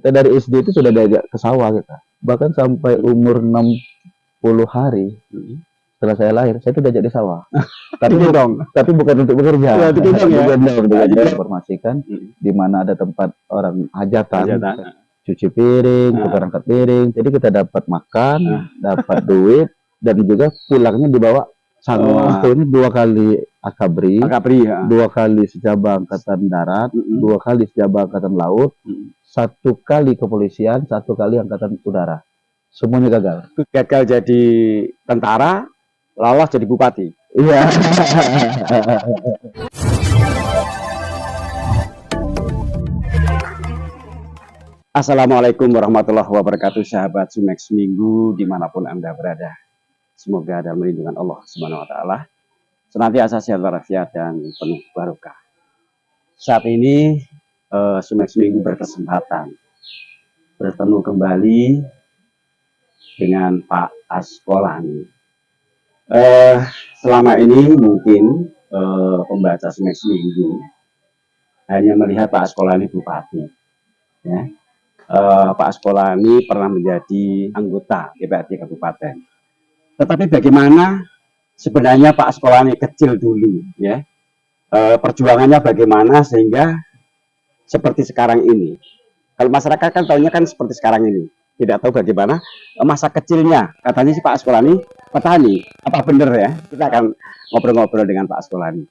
Kita dari SD itu sudah diajak ke sawah kita. Bahkan sampai umur 60 hari setelah saya lahir, saya itu diajak di sawah. Tapi bukan untuk bekerja. Ya, Informasikan di mana ada tempat orang hajatan, cuci piring, tukar angkat piring. Jadi kita dapat makan, dapat duit, dan juga pulangnya dibawa sama ini 2 kali akabri, 2 kali sejabang angkatan darat, 2 kali sejabang angkatan laut, 1 kali kepolisian, 1 kali angkatan udara. Semuanya gagal. Gagal jadi tentara, lolos jadi bupati. Iya. Assalamualaikum warahmatullahi wabarakatuh, sahabat Sumex Minggu dimanapun Anda berada. Semoga dalam lindungan Allah Subhanahu wa Ta'ala senantiasa sehat walafiat dan penuh barokah. Saat ini Sumex Minggu berkesempatan bertemu kembali dengan Pak Askolani. Selama ini mungkin pembaca Sumex Minggu hanya melihat Pak Askolani bupati, ya. Pak Askolani pernah menjadi anggota DPRD Kabupaten. Tetapi bagaimana sebenarnya Pak Askolani kecil dulu, ya, perjuangannya bagaimana sehingga seperti sekarang ini. Kalau masyarakat kan tahunya kan seperti sekarang ini, tidak tahu bagaimana masa kecilnya. Katanya si Pak Askolani petani, apa benar ya? Kita akan ngobrol-ngobrol dengan Pak Askolani.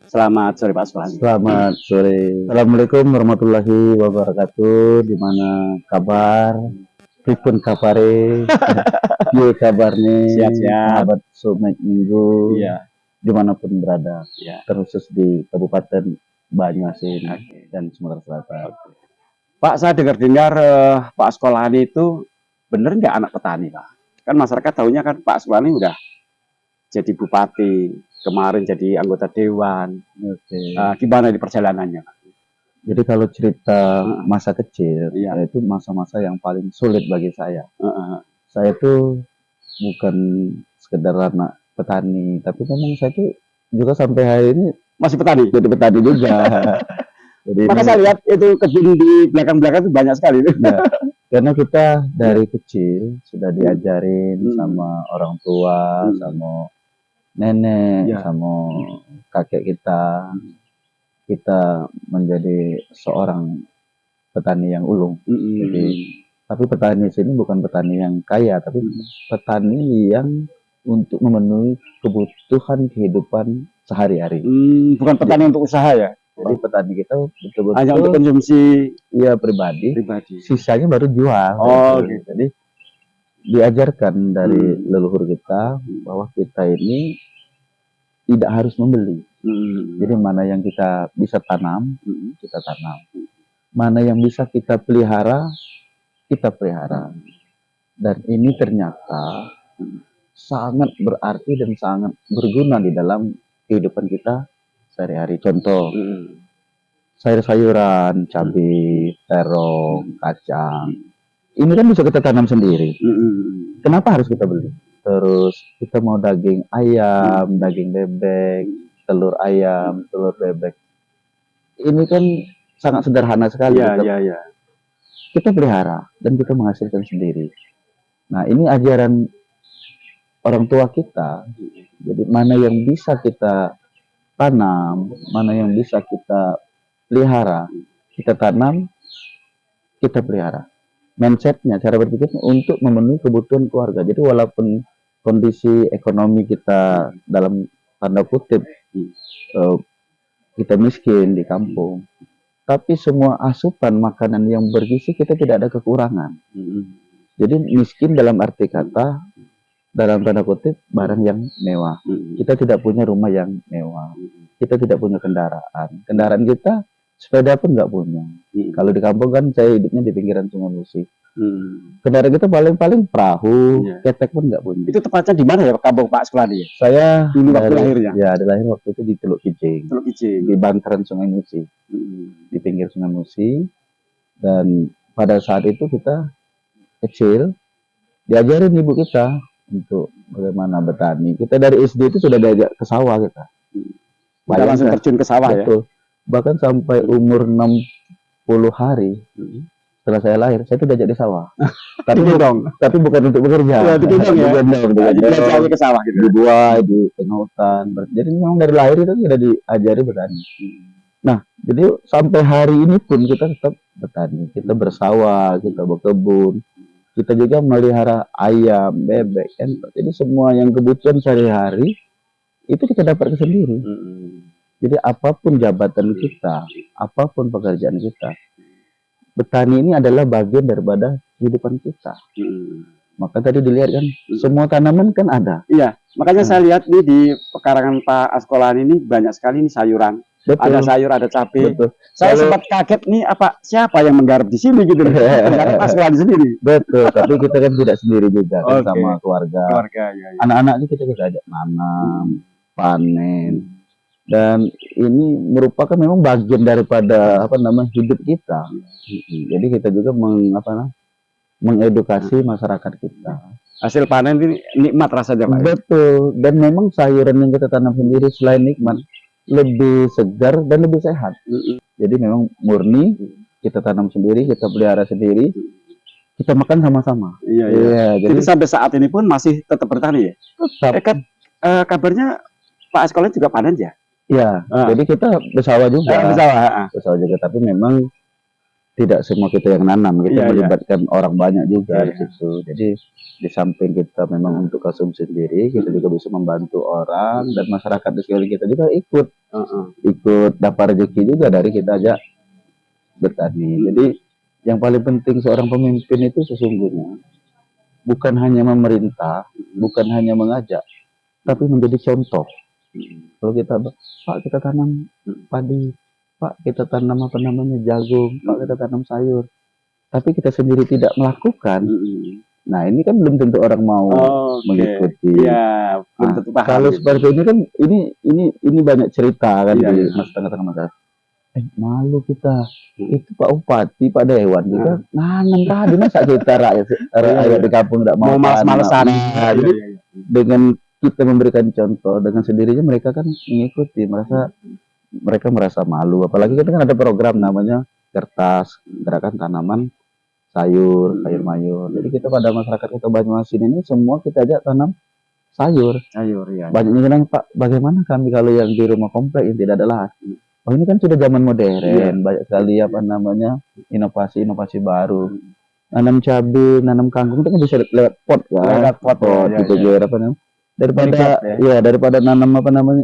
Selamat sore Pak Askolani. Selamat sore. Assalamualaikum warahmatullahi wabarakatuh. Dimana kabar? Pripun kabare? Iya kabarnya. Siap-siap. Sahabat Sumex Minggu. Iya. Dimanapun berada. Iya. Terkhusus di Kabupaten Banyuasin dan Sumatera Selatan. Pak, saya dengar-dengar Pak Askolani itu bener nggak anak petani, Pak? Kan masyarakat tahunya kan Pak Askolani udah jadi bupati, kemarin jadi anggota dewan. Gimana di perjalanannya? Jadi kalau cerita masa kecil, itu masa-masa yang paling sulit bagi saya. Saya tuh bukan sekedar anak petani, tapi memang saya tuh juga sampai hari ini masih petani. Jadi petani juga. Jadi maka saya lihat itu kebun di belakang-belakang itu banyak sekali. Ya, karena kita dari kecil sudah diajarin sama orang tua, sama nenek, sama kakek kita menjadi seorang petani yang ulung. Jadi, tapi petani sini bukan petani yang kaya, tapi petani yang untuk memenuhi kebutuhan kehidupan sehari-hari. Bukan petani untuk usaha ya? Jadi petani kita betul-betul hanya untuk konsumsi pribadi. Sisanya baru jual. Gitu. Jadi diajarkan dari leluhur kita bahwa kita ini tidak harus membeli. Jadi mana yang kita bisa tanam, kita tanam. Mana yang bisa kita pelihara, kita pelihara. Dan ini ternyata sangat berarti dan sangat berguna di dalam kehidupan kita sehari-hari. Contoh, sayur-sayuran, cabai, terong, kacang. Ini kan bisa kita tanam sendiri. Kenapa harus kita beli? Terus kita mau daging ayam, daging bebek, telur ayam, telur bebek. Ini kan sangat sederhana sekali. Kita pelihara dan kita menghasilkan sendiri. Nah, ini ajaran orang tua kita. Jadi mana yang bisa kita tanam, mana yang bisa kita pelihara, kita tanam, kita pelihara. Mindsetnya, cara berpikirnya untuk memenuhi kebutuhan keluarga. Jadi walaupun kondisi ekonomi kita dalam tanda kutip kita miskin di kampung, tapi semua asupan makanan yang bergizi kita tidak ada kekurangan. Jadi miskin dalam arti kata, dalam tanda kutip barang yang mewah. Kita tidak punya rumah yang mewah. Kita tidak punya kendaraan. Kendaraan kita sepeda pun nggak punya. Kalau di kampung kan saya hidupnya di pinggiran Sungai Musi. Kendaraan kita paling perahu, ketek pun nggak punya. Itu tepatnya di mana ya kampung Pak Askolani? Saya dulu waktu lahirnya. Ya, lahir waktu itu di Teluk Kijing. Di bantaran Sungai Musi. Di pinggir Sungai Musi. Dan pada saat itu kita kecil diajarin ibu kita untuk bagaimana bertani. Kita dari SD itu sudah diajak ke sawah kita. Langsung terjun ke sawah. Betul. Ya. Bahkan sampai umur 60 hari setelah saya lahir, saya itu diajak di sawah. Tapi Digendong. tapi bukan untuk bekerja. Ya, digendong ya. Digendong. Saya ke sawah gitu. Di buah, di tengah hutan. Jadi memang dari lahir itu sudah diajari bertani. Nah, jadi sampai hari ini pun kita tetap bertani. Kita bersawah, kita berkebun. Kita juga melihara ayam, bebek, kan. Jadi semua yang kebutuhan sehari-hari itu kita dapatkan sendiri. Jadi apapun jabatan kita, apapun pekerjaan kita, bertani ini adalah bagian daripada kehidupan kita. Maka tadi dilihat kan, semua tanaman kan ada. Iya, makanya saya lihat nih di pekarangan Pak Askolan ini banyak sekali nih sayuran. Betul. Ada sayur, ada cabai. Betul. Saya Kalau- sempat kaget nih, siapa yang menggarap di sini gitu loh. Menggarap Pak Askolan sendiri. Betul, tapi kita kan tidak sendiri juga kan, Oke. sama keluarga. Keluarga ya. Anak-anak kita juga ajak nanam, panen. Dan ini merupakan memang bagian daripada hidup kita. Jadi kita juga mengedukasi masyarakat kita. Hasil panen ini nikmat rasanya Pak. Betul. Dan memang sayuran yang kita tanam sendiri selain nikmat, lebih segar dan lebih sehat. Jadi memang murni, kita tanam sendiri, kita pelihara sendiri, kita makan sama-sama. Iya. Jadi Jadi sampai saat ini pun masih tetap bertani ya. tetap. Kabarnya Pak Askolan juga panen ya. Ya, Ah. jadi kita bersawah juga. Bersawah juga, tapi memang tidak semua kita yang nanam, kita Iya, melibatkan orang banyak juga Iya, di situ. Jadi di samping kita memang untuk konsumsi sendiri, kita juga bisa membantu orang dan masyarakat di sekeliling kita juga ikut dapat rezeki juga dari kita aja bertani. Jadi yang paling penting seorang pemimpin itu sesungguhnya bukan hanya memerintah, bukan hanya mengajak, tapi menjadi contoh. Kalau Pak kita tanam padi, Pak kita tanam jagung, Pak kita tanam sayur, tapi kita sendiri tidak melakukan. Nah ini kan belum tentu orang mau mengikuti. Iya, belum Nah, tentu paham. kalau gitu. seperti ini kan ini banyak cerita kan Iya, di iya. tengah-tengah masyarakat. Malu kita, itu Pak Bupati, Pak Dewan kita nanam tadi, masa kita rakyat di kampung tidak Mau malas-malesan. Nah, jadi dengan kita memberikan contoh, dengan sendirinya mereka kan mengikuti, mereka merasa malu. Apalagi kita kan ada program namanya kertas gerakan tanaman sayur mayur. Jadi kita pada masyarakat Kota Banyuasin ini semua kita ajak tanam sayur. ya. Banyak yang bilang, Pak, bagaimana kami kalau yang di rumah komplek yang tidak ada lahan? Oh ini kan sudah zaman modern, banyak sekali inovasi baru. Nanam cabai, nanam kangkung itu kan bisa lewat pot kan? Lewat pot, ya, gitu ya. Daripada daripada nanam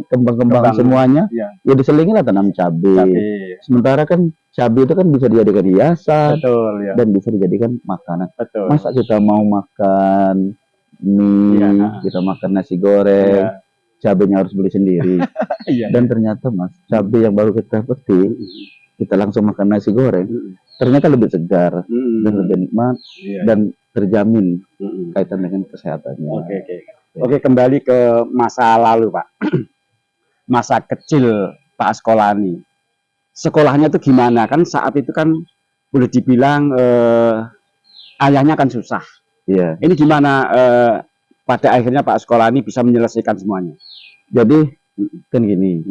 kembang-kembang semuanya, ya. Ya diselingi lah tanam cabai. Sementara kan cabai itu kan bisa dijadikan hiasan. Betul ya. Dan bisa dijadikan makanan. Betul. Masa kita mau makan mie, kita makan nasi goreng, cabainya harus beli sendiri. Dan ternyata Mas, cabai yang baru kita petik, kita langsung makan nasi goreng, ternyata lebih segar dan lebih nikmat dan terjamin kaitan dengan kesehatannya. Oke, kembali ke masa lalu Pak. Masa kecil Pak Askolani. Sekolahnya itu gimana? Kan saat itu kan boleh dibilang ayahnya kan susah. Iya. Ini gimana pada akhirnya Pak Askolani bisa menyelesaikan semuanya? Jadi kan gini,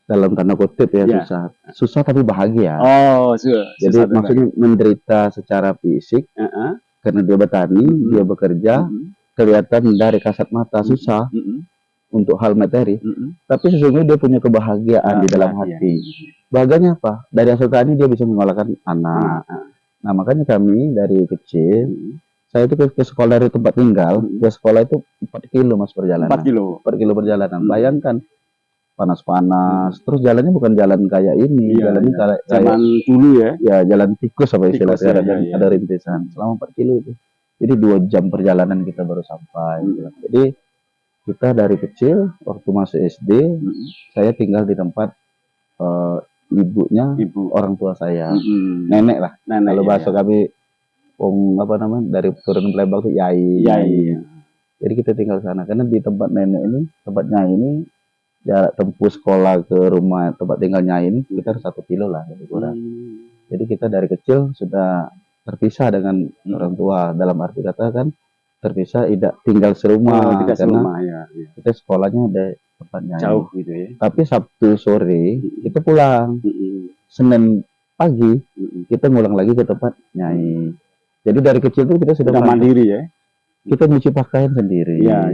dalam tanda kutip ya, susah tapi bahagia. Jadi maksudnya menderita secara fisik karena dia bertani, dia bekerja, kelihatan dari kasat mata susah untuk hal materi, tapi sesungguhnya dia punya kebahagiaan di dalam hati. Bahagianya apa? Dari hasil tani dia bisa mengalahkan anak. Nah makanya kami dari kecil, saya itu ke sekolah dari tempat tinggal, ke sekolah itu 4 kilo Mas perjalanan. 4 kilo perjalanan. Bayangkan panas-panas, terus jalannya bukan jalan kayak ini, jalannya kayak zaman dulu ya. Ya jalan tikus apa istilah sekarang, ada rintisan. Selama 4 kilo itu. Jadi 2 jam perjalanan kita baru sampai. Jadi kita dari kecil waktu masuk SD, saya tinggal di tempat ibunya, orang tua saya, nenek lah. Kalau bahasa kami dari turun Palembang itu yai. Jadi kita tinggal di sana karena di tempat nenek ini, tempatnya ini jarak tempuh sekolah ke rumah tempat tinggalnya ini sekitar 1 kilo lah lebih kurang. Jadi kita dari kecil sudah terpisah dengan orang tua, dalam arti kata kan terpisah, tidak tinggal serumah, karena kita sekolahnya ada tempatnya jauh gitu ya. Tapi Sabtu sore itu pulang, Senin pagi kita ngulang lagi ke tempat Nyai. Jadi dari kecil tuh kita sudah mandiri ya. Kita nyuci pakaian sendiri. Iya.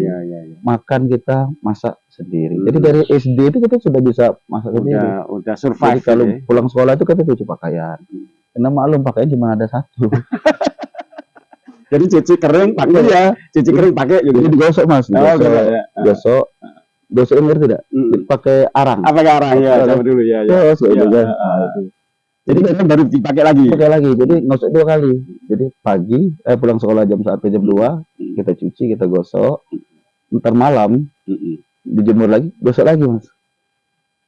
Makan kita masak sendiri. Jadi dari SD itu kita sudah bisa masak sendiri. Udah survive. Jadi kalau pulang sekolah itu kita cuci pakaian. Karena maklum pakaian cuma ada satu. Jadi cuci kering pakai ya. Cuci kering pakai gitu. Jadi digosok Mas. Gosok. Gosok ngerti tidak? Pakai arang. Pakai arang ya. Sama dulu ya. Jadi kan baru dipakai lagi. Jadi ngosok 2 kali. Jadi pagi pulang sekolah jam 1 jam 2 kita cuci, kita gosok. Ntar malam dijemur lagi, gosok lagi Mas.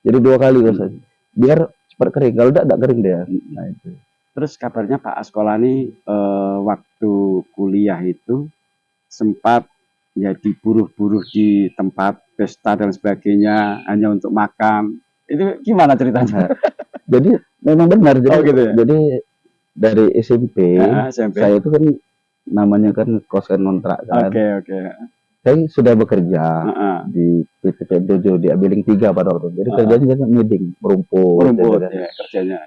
Jadi 2 kali gosok. Biar cepat kering. Kalau enggak kering dia. Nah itu. Terus kabarnya Pak Askolani waktu kuliah itu sempat jadi buruh-buruh di tempat pesta dan sebagainya hanya untuk makan. Itu gimana ceritanya? Jadi memang benar. Jadi, gitu ya? Jadi dari SMP, saya itu kan namanya kan kos kontrak kan. Oke. Saya sudah bekerja di PT Dojo di Abiling 3 pada waktu itu. Jadi kerjanya kan ngeding, merumput ya, kerjanya.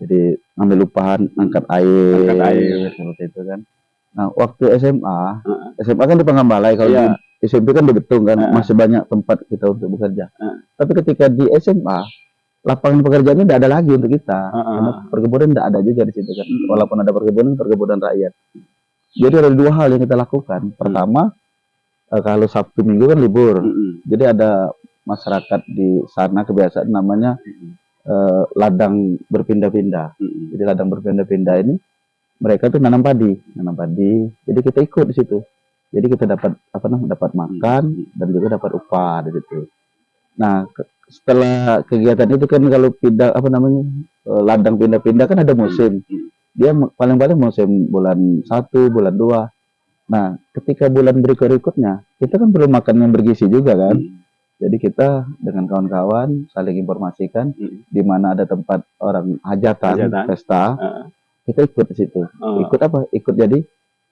Jadi ngambil upahan, angkat air seperti itu kan. Nah, waktu SMA kan di Pangambalai, kalau di SMP kan di Betung kan, masih banyak tempat kita untuk bekerja. Tapi ketika di SMA, lapangan pekerjaannya tidak ada lagi untuk kita. Karena perkebunan tidak ada juga di situ kan. Walaupun ada perkebunan rakyat. Jadi ada 2 hal yang kita lakukan. Pertama, kalau Sabtu Minggu kan libur. Jadi ada masyarakat di sana kebiasaan namanya ladang berpindah-pindah. Jadi ladang berpindah-pindah ini mereka tuh nanam padi. Jadi kita ikut di situ. Jadi kita dapat dapat makan dan juga dapat upah di situ. Nah, setelah kegiatan itu kan kalau pindah ladang pindah-pindah kan ada musim. Dia paling-paling musim bulan 1, bulan 2. Nah, ketika bulan berikutnya kita kan perlu makan yang bergizi juga kan. Jadi kita dengan kawan-kawan saling informasikan di mana ada tempat orang hajatan. Pesta, kita ikut di situ. Ikut jadi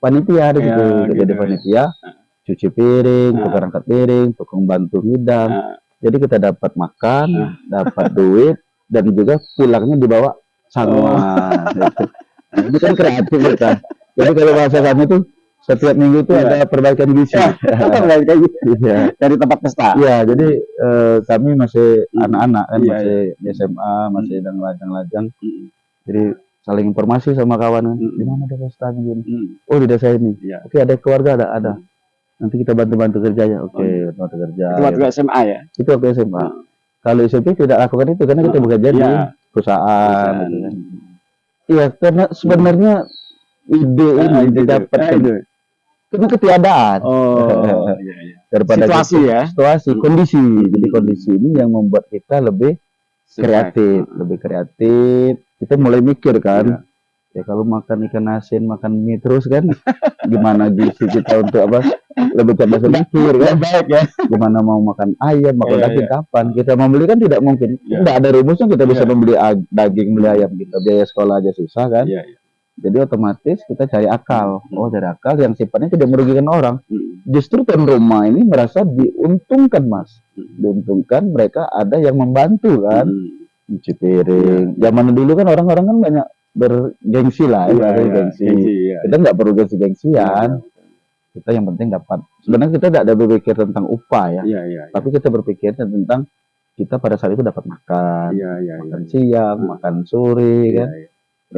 panitia di situ. Jadi panitia, cuci piring, tukang angkat piring, tukang bantu hidang. Jadi kita dapat makan, dapat duit, dan juga pulangnya dibawa sanguan. Ini kan kreatif kita. Jadi kalau bahasa kami itu setiap minggu itu ada perbaikan gizi. Dari tempat pesta. Iya, jadi kami masih anak-anak kan, masih SMA, masih lajang-lajang. Jadi saling informasi sama kawan. Di mana ada pesta begini? Oh, di desa ini. Oke, ada keluarga ada. Nanti kita bantu-bantu kerjanya. Oke, bantu kerja. Itu waktu SMA ya? Itu waktu SMA. Kalau SMP tidak lakukan itu karena kita bekerja di perusahaan. Iya, karena sebenarnya ide ini didapatkan karena ketiadaan. Daripada situasi, kondisi. Jadi kondisi ini yang membuat kita lebih kreatif. Kita mulai mikir kan. Ya kalau makan ikan asin, makan mie terus kan, gimana gizi kita untuk lebih cerdas berpikir kan, gimana mau makan ayam, makan daging kapan, kita membeli kan tidak mungkin, tidak ada rumusnya kita bisa membeli daging, beli ayam, kita biaya sekolah aja susah kan, jadi otomatis kita cari akal, cari akal yang sifatnya tidak merugikan orang, justru tuan rumah ini merasa diuntungkan Mas, diuntungkan mereka ada yang membantu kan, cuci piring, zaman dulu kan orang-orang kan banyak bergengsi lah, gengsi. Kita nggak perlu gengsi-gengsian. Kita yang penting dapat. Sebenarnya kita tidak ada berpikir tentang upah ya. Tapi kita berpikir tentang kita pada saat itu dapat makan, makan siang, makan sore kan.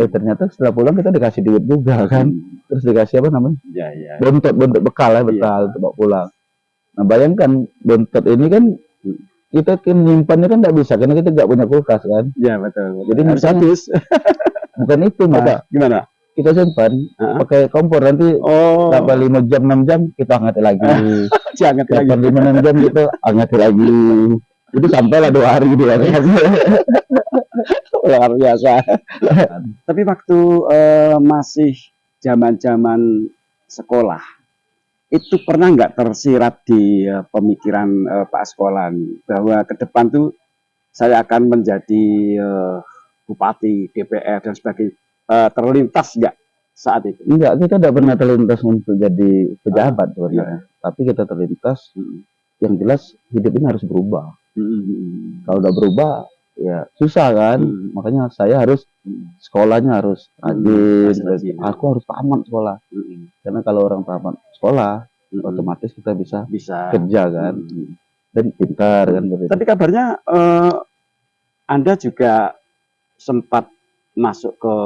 Ternyata setelah pulang kita dikasih duit juga kan. Terus dikasih bontot bekal untuk bawa pulang. Nah bayangkan bontot ini kan kita kan nyimpannya kan tidak bisa karena kita nggak punya kulkas kan. Iya betul. Jadi harus habis. Bukan itu Mas. Gimana? Kita simpan pakai kompor nanti 5 jam 6 jam kita angkat lagi. Angkat lagi 5 6 jam kita angkat lagi. Itu sampailah 2 hari gitu ya. Luar biasa. Tapi waktu masih zaman-zaman sekolah itu pernah nggak tersirat di pemikiran Pak Askolani bahwa ke depan tuh saya akan menjadi bupati, DPR dan sebagainya, terlintas nggak saat itu? Enggak, kita tidak pernah terlintas untuk jadi pejabat sebenarnya. Tapi kita terlintas, yang jelas hidup ini harus berubah. Kalau udah berubah, ya susah kan. Makanya saya harus sekolahnya harus rajin. Rajin. Aku harus tamat sekolah. Karena kalau orang tamat sekolah, otomatis kita bisa kerja kan. Dan pintar kan. Tapi kabarnya Anda juga sempat masuk ke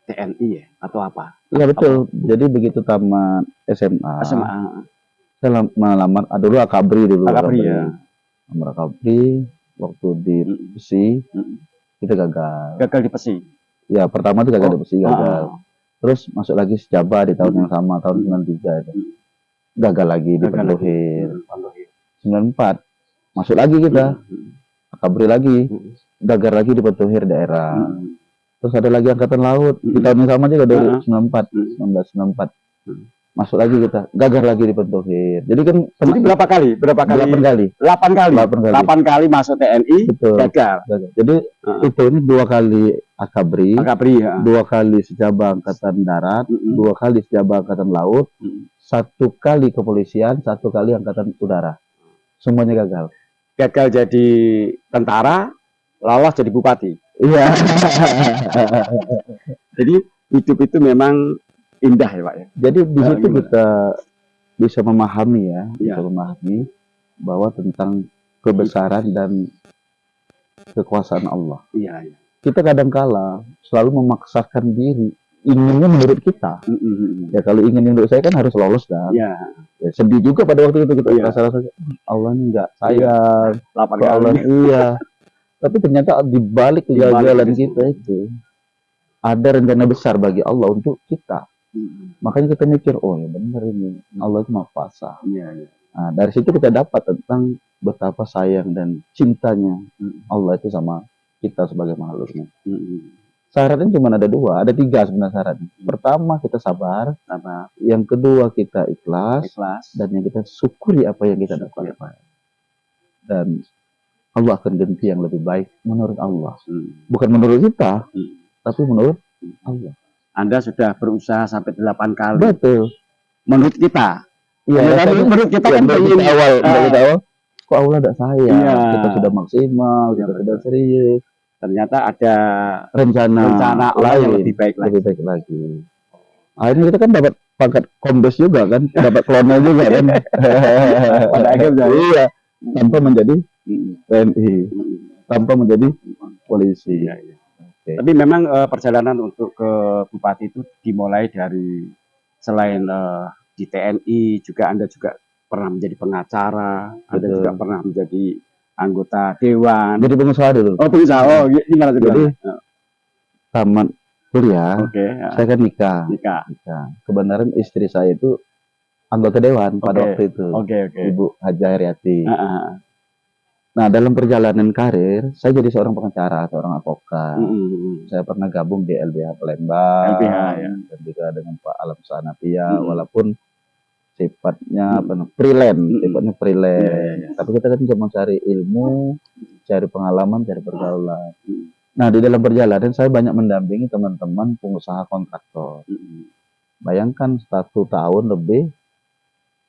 TNI ya atau apa? Iya betul. Jadi begitu tamat SMA, saya melamar dulu Akabri dulu. Akabri ya. Lamar Akabri waktu di Pesi kita gagal. Gagal di Pesi. Ya pertama itu gagal di Pesi, gagal. Terus masuk lagi Sejaba di tahun yang sama, tahun 93 itu. Gagal lagi di Pendohir. 94 masuk lagi kita. Akabri lagi. Gagal lagi di Pendohir daerah. Terus ada lagi angkatan laut di tahun yang sama juga 1994 masuk lagi kita, gagal lagi di Pendohir. Jadi kan berapa kali? 8 kali masuk TNI. Betul. Gagal. Jadi itu ini 2 kali Akabri ya. 2 kali Sejaba angkatan darat, 2 kali Sejaba angkatan laut, 1 kali kepolisian, 1 kali angkatan udara. Semuanya gagal. Gagal jadi tentara, lolos jadi bupati. Iya. Jadi hidup itu memang indah ya Pak ya. Jadi di situ kita bisa memahami ya, bisa memahami bahwa tentang kebesaran dan kekuasaan Allah. Iya. Kita kadang-kala selalu memaksakan diri, inginnya menurut kita. Ya kalau ingin menurut saya kan harus lolos kan. Ya, sedih juga pada waktu itu kita rasa Allah ini enggak sayang. 8 kali. Iya. Tapi ternyata di balik kegagalan kita itu ada rencana besar bagi Allah untuk kita. Makanya kita mikir, oh ya benar ini Allah itu Maha Kuasa. Nah, dari situ kita dapat tentang betapa sayang dan cintanya Allah itu sama kita sebagai makhluknya. Syaratnya cuma ada 2, ada 3 sebenarnya syaratnya. Pertama kita sabar, yang kedua kita ikhlas, dan yang kita syukuri apa yang kita dapat. Dan Allah akan ganti yang lebih baik menurut Allah. Bukan menurut kita, tapi menurut Allah. Anda sudah berusaha sampai 8 kali. Betul. Menurut kita. Iya, menurut kita kan dari awal, kok Allah tidak sayang. Kita sudah maksimal, kita sudah serius. Ternyata ada rencana lain yang lebih baik lagi. Akhirnya kita kan dapat pangkat kombes juga kan, dapat kolonel juga kan. Pada akhirnya iya, tanpa menjadi TNI, tanpa menjadi polisi. Tapi memang perjalanan untuk ke bupati itu dimulai dari selain di TNI juga Anda juga pernah menjadi pengacara, Anda juga pernah menjadi anggota dewan. Jadi pengusaha dulu. Oh pengusaha, gimana tuh? Jadi tamat kuliah, saya kan nikah. Kebenaran istri saya itu anggota dewan pada waktu itu, Ibu Haja Heriati. Nah, dalam perjalanan karir, saya jadi seorang pengacara, seorang advokat. Saya pernah gabung di LBH Palembang, dan juga dengan Pak Alam Sanapia, walaupun sifatnya freelance, tapi kita kan cuma cari ilmu, cari pengalaman, cari pergaulan. Nah, di dalam perjalanan saya banyak mendampingi teman-teman pengusaha kontraktor. Bayangkan 1 tahun lebih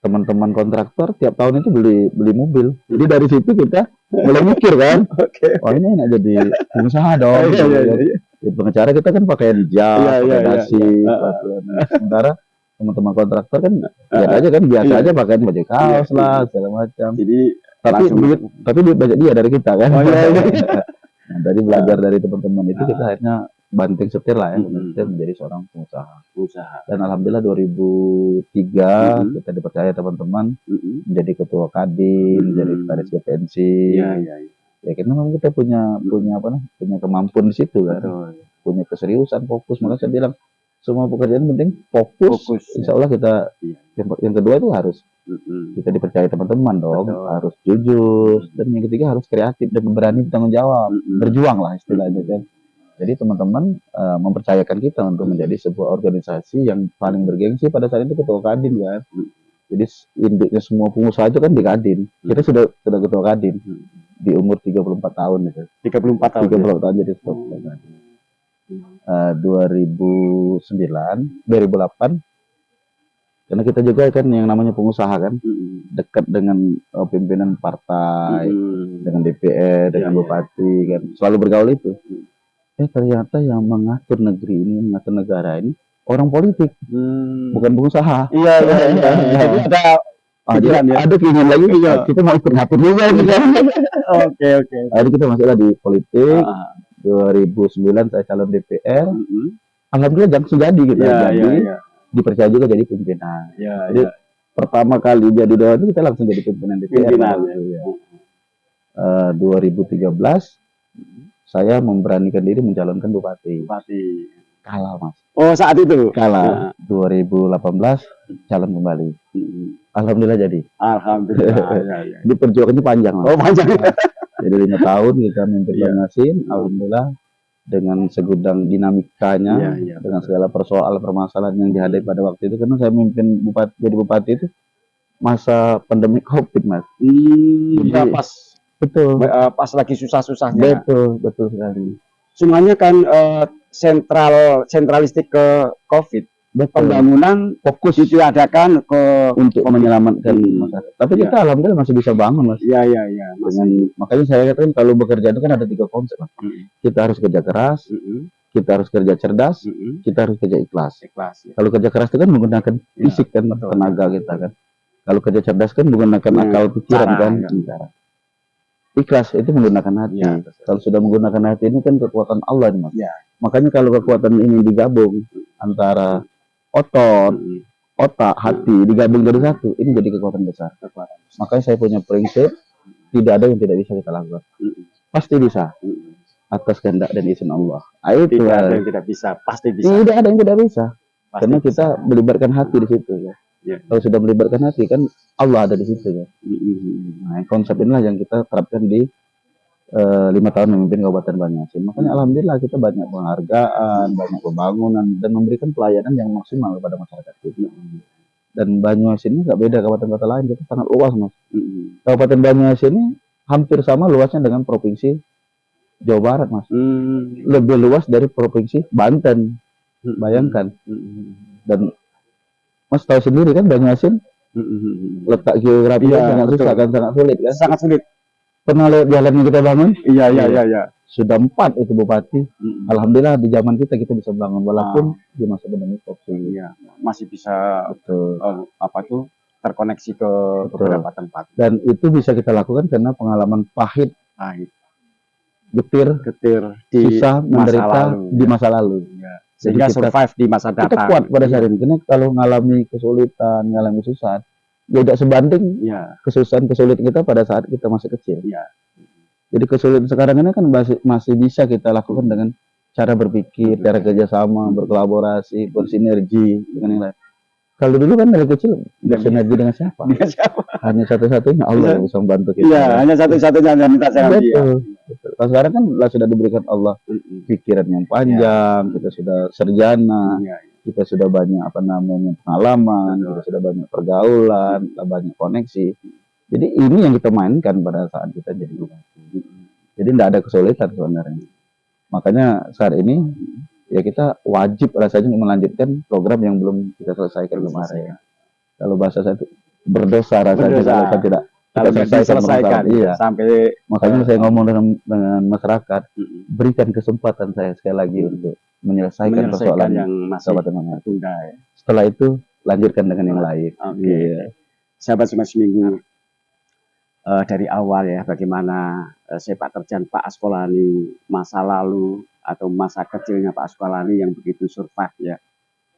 teman-teman kontraktor tiap tahun itu beli mobil. Jadi dari situ kita mulai mikir kan, wah ini enak jadi pengusaha dong. Jadi pengacara kita kan pakaian hijab, pakai dasi, sementara teman-teman kontraktor kan lihat aja kan biasa aja pakaian baju kaos lah segala macam. Jadi tapi banyak dia dari kita kan. Nah, dari belajar dari teman-teman itu kita akhirnya banting setir lah ya, menjadi seorang pengusaha. Dan alhamdulillah 2003 kita dipercaya teman-teman menjadi ketua Kadin, menjadi sekretaris GPNC. Ya kan memang kita punya kemampuan di situ kan, punya keseriusan, fokus. Makanya saya bilang semua pekerjaan penting fokus. Insya Allah kita yang kedua itu harus kita dipercaya teman-teman dong, harus jujur, dan yang ketiga harus kreatif dan berani bertanggung jawab, berjuang lah istilahnya kan. Jadi teman-teman mempercayakan kita untuk menjadi sebuah organisasi yang paling bergengsi pada saat itu ketua Kadin kan. Jadi induknya semua pengusaha itu kan di Kadin. Kita sudah ketua Kadin di umur 34 tahun itu. 34 tahun jadi ketua Kadin. 2008 Karena kita juga kan yang namanya pengusaha kan, dekat dengan pimpinan partai, dengan DPR, dengan bupati kan, selalu bergaul itu. Ternyata yang mengatur negeri ini, mengatur negara ini orang politik, bukan pengusaha. Iya. Jadi ada keinginan lagi kita mau ikut ngatur juga gitu kan. Oke. Jadi kita masuklah di politik. 2009 saya calon DPR. Alhamdulillah langsung jadi gitu. Dipercaya juga jadi pimpinan. Jadi pertama kali jadi doa itu kita langsung jadi pimpinan DPR. 2013 saya memberanikan diri mencalonkan bupati. Kalah mas. Oh saat itu? Kalah. 2018 calon kembali. Alhamdulillah jadi. Alhamdulillah. Di perjuangannya panjang mas. Oh panjang. Jadi 5 tahun kita mimpin Banyuasin. Alhamdulillah dengan segudang dinamikanya, dengan segala persoalan permasalahan yang dihadapi pada waktu itu, karena saya mimpin jadi bupati itu masa pandemi COVID mas. Jadi, pas betul. Pas lagi susah-susahnya. Betul sekali. Semuanya kan sentralistik ke COVID. Pembangunan fokus diadakan untuk menyelamatkan masyarakat. Tapi kita alhamdulillah masih bisa bangun mas. Iya. Makanya saya katakan kalau bekerja itu kan ada 3 konsep mas. Kita harus kerja keras, kita harus kerja cerdas, kita harus kerja ikhlas. Kalau kerja keras itu kan menggunakan fisik kan, tenaga kita kan. Kalau kerja cerdas kan menggunakan akal pikiran kan. Ikhlas itu menggunakan hati. Kalau sudah menggunakan hati ini kan kekuatan Allah nih mas. Makanya kalau kekuatan ini digabung antara otot, otak, hati digabung jadi satu, ini jadi kekuatan besar. Makanya saya punya prinsip, tidak ada yang tidak bisa kita lakukan. Pasti bisa. Atas kehendak dan izin Allah. Tidak ada yang tidak bisa, pasti bisa. Tidak ada yang tidak bisa. Karena kita melibatkan hati di situ ya. Kalau sudah melibatkan hati kan Allah ada di situ ya. Nah, konsep inilah yang kita terapkan di 5 tahun memimpin Kabupaten Banyuasin. Makanya alhamdulillah kita banyak penghargaan, banyak pembangunan dan memberikan pelayanan yang maksimal kepada masyarakat kita. Dan Banyuasin ini nggak beda kabupaten kota lain, kita sangat luas mas. Kabupaten Banyuasin ini hampir sama luasnya dengan provinsi Jawa Barat mas. Lebih luas dari provinsi Banten. Bayangkan. Dan mas tahu sendiri kan Banyuasin letak geografinya sangat susah kan, sangat sulit kan. Sangat sulit. Pernah lihat jalan yang kita bangun? Iya. Sudah 4 itu bupati. Alhamdulillah di zaman kita bisa bangun walaupun di masa pandemi COVID. Iya, masih bisa terkoneksi ke beberapa tempat. Dan itu bisa kita lakukan karena pengalaman pahit, getir di susah, menderita di masa lalu. Sehingga kita survive di masa datang. Kita kuat pada saat ini. Karena kalau mengalami kesulitan, mengalami susah, tidak sebanding kesulitan kita pada saat kita masih kecil. Jadi kesulitan sekarang ini kan masih bisa kita lakukan dengan cara berpikir, cara kerjasama, berkolaborasi, bersinergi dengan yang lain. Kalau dulu kan dari kecil bersinergi dengan siapa? Hanya satu-satunya Allah yang bisa membantu kita. Hanya satu-satunya yang minta saya. Betul. Kalau sekarang kan sudah diberikan Allah pikiran yang panjang, kita sudah sarjana. Kita sudah banyak pengalaman, kita sudah banyak pergaulan, banyak koneksi. Jadi ini yang kita mainkan pada saat kita jadi bupati. Jadi tidak ada kesulitan sebenarnya. Makanya saat ini ya kita wajib rasanya melanjutkan program yang belum kita selesaikan kemarin. Kalau bahasa saya itu berdosa rasanya kalau kita tidak selesaikan. Sampai makanya saya ngomong dengan masyarakat, berikan kesempatan saya sekali lagi untuk menyelesaikan persoalan yang masih tertunda. Setelah itu lanjutkan dengan yang lain. Sahabat Semas Minggu, dari awal ya bagaimana sepak terjang Pak Askolani, masa lalu atau masa kecilnya Pak Askolani yang begitu survive ya.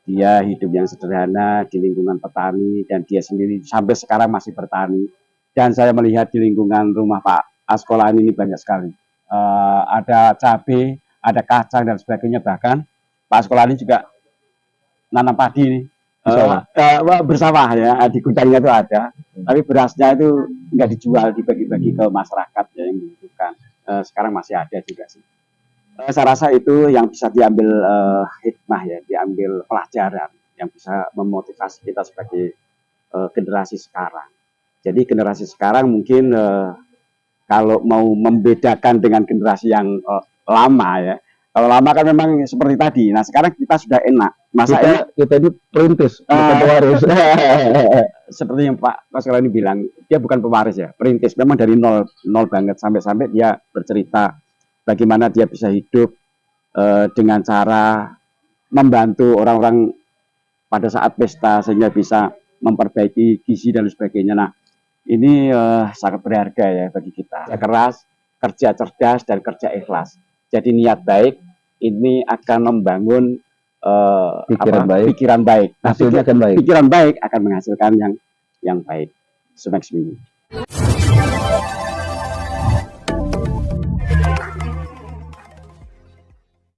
Dia hidup yang sederhana di lingkungan petani dan dia sendiri sampai sekarang masih bertani. Dan saya melihat di lingkungan rumah Pak Askolani ini banyak sekali. Ada cabai, ada kacang dan sebagainya, bahkan Pak Askolani juga nanam padi nih. Bersawah ya, di gudangnya itu ada, tapi berasnya itu nggak dijual, dibagi-bagi ke masyarakat ya, yang membutuhkan. Sekarang masih ada juga sih. Saya rasa itu yang bisa diambil hikmah ya, diambil pelajaran yang bisa memotivasi kita sebagai generasi sekarang. Jadi generasi sekarang mungkin kalau mau membedakan dengan generasi yang lama ya, Kalau lama kan memang seperti tadi. Nah sekarang kita sudah enak. Masa kita ini perintis, bukan Ah. pewaris. seperti yang Pak Paskolani bilang, dia bukan pewaris ya, perintis. Memang dari nol banget sampai dia bercerita bagaimana dia bisa hidup dengan cara membantu orang-orang pada saat pesta sehingga bisa memperbaiki gizi dan sebagainya. Nah, ini sangat berharga ya bagi kita. Kerja keras, kerja cerdas, dan kerja ikhlas. Jadi niat baik ini akan membangun pikiran baik. Nah, Hasilnya akan baik. Pikiran baik akan menghasilkan yang baik. Semax Minggu.